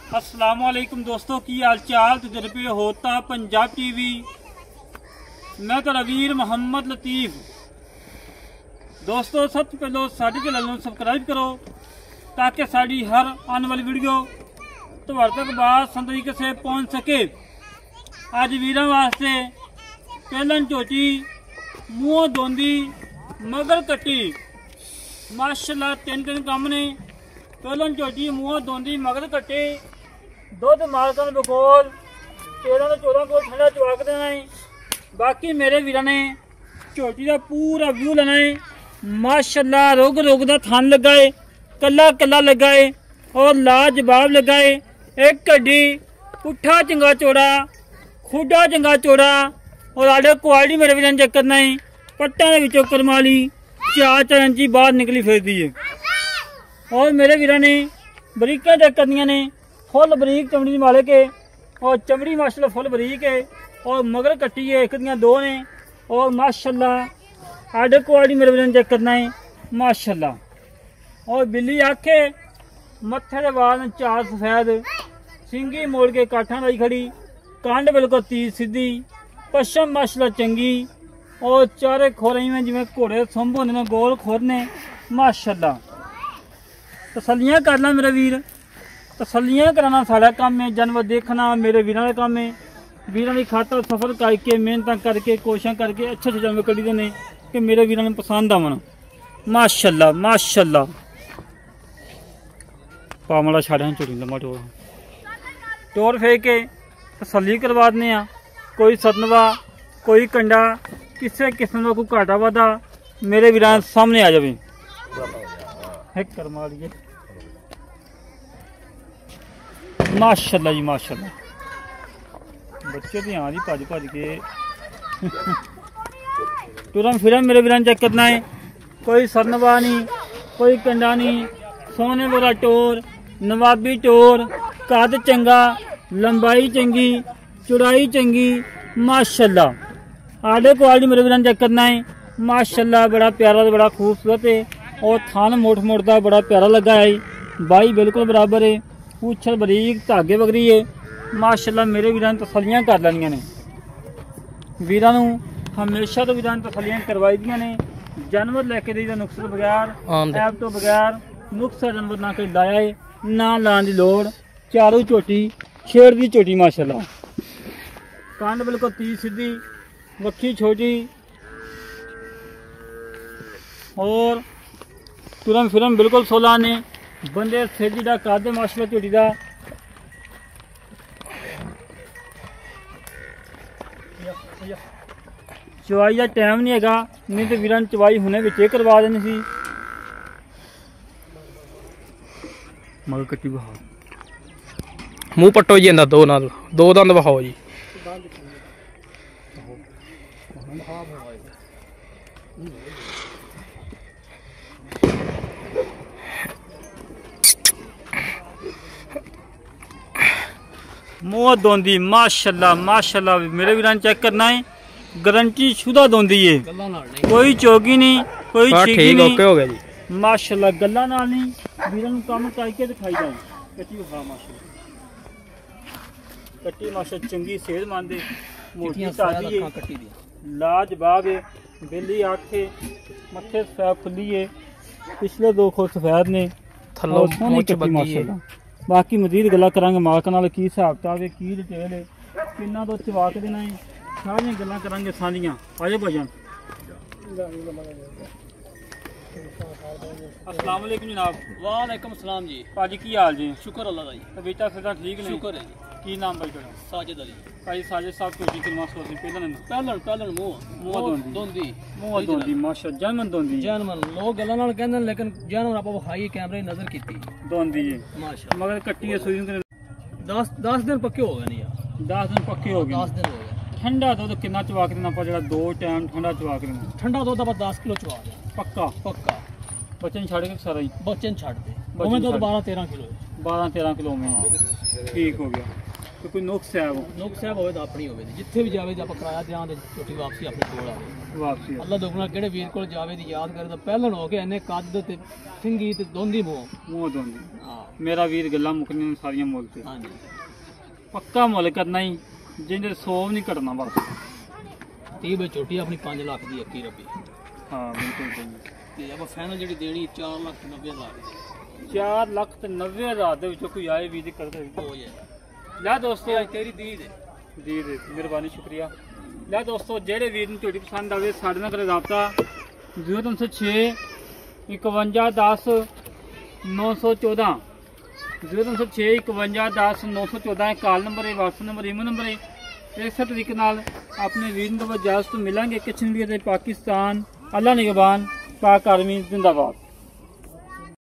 अस्सलाम वालेकुम दोस्तों, की हाल चाल? तो पे होता पंजाब टीवी। मैं तो वीर मोहम्मद लतीफ। दोस्तों सबसे पहले साड़ी चैनल को सबसक्राइब करो ताकि साड़ी हर आने वाली वीडियो तुम्हारे तक बात तरीके से पहुंच सके। अज वीर वास्ते पहलन झोटी मूँह धोंदी मगर कट्टी माशाल्लाह तीन काम ने। पहलन झोटी मूँह धोंदी मगर कट्टी दुध मालकन बकोल 13 तो 14 को ठंडा चुवाक देना है। बाकी मेरे वीर ने झोटी का पूरा व्यू लेना है। माशाल्लाह रोग रोग का थान लगा है, कला कला लगा है और लाजवाब लगा है। एक कड्डी पुट्ठा चंगा चौड़ा, खुडा चंगा चौड़ा और आड़े क्वालिटी मेरे वीर चेक करना है। पट्टा के करमाली 4-4 इंची बाहर निकली फिरती है और मेरे वीर ने बरीक चेक करनिया ने। फुल बरीक चमड़ी वाले के और चमड़ी माशाल्लाह फुल बरीक है और मगर कट्टी है, एक दियाँ दो ने और माशाल्लाह आडे क्वालिटी मेरे वीर चेक करना है माशाल्लाह। और बिल्ली आखे मत्थे के वाल 4 सफेद, सिंगी मोड़ के काठा लाई खड़ी, कांड बिल्कुल 30 सीधी, पश्चिम माशाल्लाह चंगी और चारे खोरे में जिमें घोड़े सुंभ होंदे ने गोल खोर ने माशाल्लाह। तसलियां करना मेरे वीर, तसलियां कराना साड़ा काम है। जानवर देखना मेरे वीर का काम है। वीर की खातर सफर करके मेहनत करके कोशिश करके अच्छे अच्छे जानवर कड़ी देने कि मेरे वीर ने पसंद आवन माशाल्लाह माशाल्लाह। पामड़ा छाड़िया चोरी लम्बा टोर फेंक के तसली करवा दें। कोई सतनवा कोई कंडा किसी किस्म का कोई घाटा वाधा मेरे वीर सामने आ जाए। एक कर मारिए माशाल्लाह जी माशाल्लाह। बच्चे तो यहाँ भज भज के टुरम फिरम मेरे वीर चेक करना है। कोई सरनवा नहीं, कोई कंडा नहीं, सोने वाला टोर, नवाबी टोर, कद चंगा, लंबाई चंगी, चौड़ाई चंगी माशाल्लाह। आडे क्वालिटी मेरे वीर चेक करना है माशाल्लाह। बड़ा प्यारा बड़ा खूबसूरत है और थान मोट मोटदा बड़ा प्यारा लगा है। बाई बिल्कुल बराबर है, पूछल बरीक धागे वगरी है माशाल्लाह। मेरे वीर तसलियां कर लैनियां ने। वीर हमेशा तो वीर तसलियां करवाई दियां ने। जानवर लैके दी नुक्स तो बगैर ऐप तो बगैर नुक्सा जानवर ना कोई लाया है ना लाने की लोड़। चारों झोटी छेड़ दी झोटी माशाल्लाह। कांड बिल्कुल 30 सीधी, वक्खी छोटी और तुरम फिरम बिल्कुल 16 ने। बंदे सेजी का कद माशाल्लाह झोटी का। चवाई का टाइम नहीं है, नहीं तो वीर चवाई हुने विच करवा देनी सी। मगर कट्टी बहाओ मूँह पट्टो जी दो नाल दो दंद बहाओ जी। मुँह धोंदी माशाल्लाह माशाल्लाह। मेरे वीर चेक करना है, गारंटी शुदा धोंदी है। कोई चौकी नहीं, कोई चीकी नहीं हो गया जी माशाल्लाह। गल्ला नाल नहीं वीर काम करके दिखाई जाए। कट्टी हाँ माशाल्लाह, कट्टी माशाल्लाह चंगी सेहतमंद है, मोटी ताजी है, लाजवाब है। बिल्ली आखे मत्थे सफेद खुली है, पिछले 2 खोर सफेद ने थल्लों सोहनी कट्टी माशाल्लाह। बाकी मजीद गल्लां करांगे मालक नाल, की हिसाब किताब है, की डिटेल है, किन्ना तो चवा के देना है, सारियां गल्लां करांगे सारियां। आजो भाईजान। अस्सलाम वालेकुम जनाब। वालेकुम सलाम जी। भाजी की हाल जी? शुक्र अल्लाह दा जी। तबीयत फिर ठीक ने? शुक्र है जी। की नाम भाई तेरा? साजिद अली। भाई साजिद साहब कोची किलमा सोसी पहलन पहलन मूँह दोंदी मूँह धोंदी माशाल्लाह। जानमन धोंदी जानवर लोग गल्लां नाल कहंदे लेकिन जानवर आप विखाई कैमरे नजर कीती धोंदी है माशाल्लाह। मगर कट्टी है सुई 10 दिन पक्के हो गए नहीं यार। 10 दिन पक्के हो गए। 10 दिन हो गए। ठंडा दुध कितना चवा के देना? जो 2 टाइम ठंडा चवा के देना। ठंडा दुध आप 10 किलो चवा दे पक्का पक्का। बच्चे छड़ के सारा ही बच्चे छड़ दे। दुध 12-13 किलो 12-13 किलो में ठीक हो गया। ਤੇ ਕੋਈ ਨੁਕਸ ਹੈ ਉਹ ਨੁਕ ਸਾਹਿਬ ਹੋਵੇ ਤਾਂ ਆਪਣੀ ਹੋਵੇ ਜਿੱਥੇ ਵੀ ਜਾਵੇ ਤੇ ਆਪਾਂ ਕਿਰਾਇਆ ਦਿਆਂ ਤੇ ਝੋਟੀ ਵਾਪਸੀ ਆਪਣੇ ਕੋਲ ਆਵੇ ਵਾਪਸੀ ਅੱਲਾ ਦੁਗਣਾ ਕਿਹੜੇ ਵੀਰ ਕੋਲ ਜਾਵੇ ਦੀ ਯਾਦ ਕਰੇ ਤਾਂ ਪਹਿਲਣ ਹੋ ਕੇ ਇਹਨੇ ਕੱਦ ਤੇ ਸਿੰਗੀ ਤੇ ਦੋਂਦੀ ਮੂੰਹ ਦੋਂਦੀ ਹਾਂ ਮੇਰਾ ਵੀਰ ਗੱਲਾਂ ਮੁੱਕਣੀਆਂ ਸਾਰੀਆਂ ਮੁੱਲ ਤੇ ਹਾਂਜੀ ਪੱਕਾ ਮੁੱਲ ਕਰਨਾ ਹੀ ਜਿੰਦੇ 100 ਨਹੀਂ ਘਟਣਾ ਬਸ 30 ਵਿੱਚ ਝੋਟੀ ਆਪਣੀ 5 ਲੱਖ ਦੀ 21 ਰੁਪਏ ਹਾਂ ਬਿਲਕੁਲ ਤੇ ਆਪਾਂ ਫਾਈਨਲ ਜਿਹੜੀ ਦੇਣੀ 4,90,000 ਦੀ 4,90,000 ਦੇ ਵਿੱਚੋਂ ਕੋਈ ਆਏ ਵੀ ਦੀ ਕਰਦਾ ਹੋ ਜਾਏਗਾ ਲੈ ਦੋਸਤੋ ਤੇਰੀ ਦੀਦ ਹੈ ਜੀ ਜੀ ਮਿਹਰਬਾਨੀ ਸ਼ੁਕਰੀਆ ਲੈ ਦੋਸਤੋ ਜਿਹੜੇ ਵੀਰ ਨੂੰ ਝੋਟੀ ਪਸੰਦ ਆਵੇ ਸਾਡੇ ਨਾਲ ਕਰੇ ਰਾਬਤਾ 0306 5110 914 0306 5110 914 ਕਾਲ ਨੰਬਰ ਹੈ WhatsApp ਨੰਬਰ ਈਮੇਲ ਨੰਬਰ ਹੈ ਇਸੇ ਤਰੀਕੇ ਨਾਲ ਆਪਣੇ ਵੀਰ ਨੂੰ ਇਜਾਜ਼ਤ ਮਿਲਾਂਗੇ ਕਿਚਨ ਵੀ ਤੇ ਪਾਕਿਸਤਾਨ ਅੱਲਾ ਨਿਗਬਾਨ ਪਾਕ ਆਰਮੀ ਜ਼ਿੰਦਾਬਾਦ।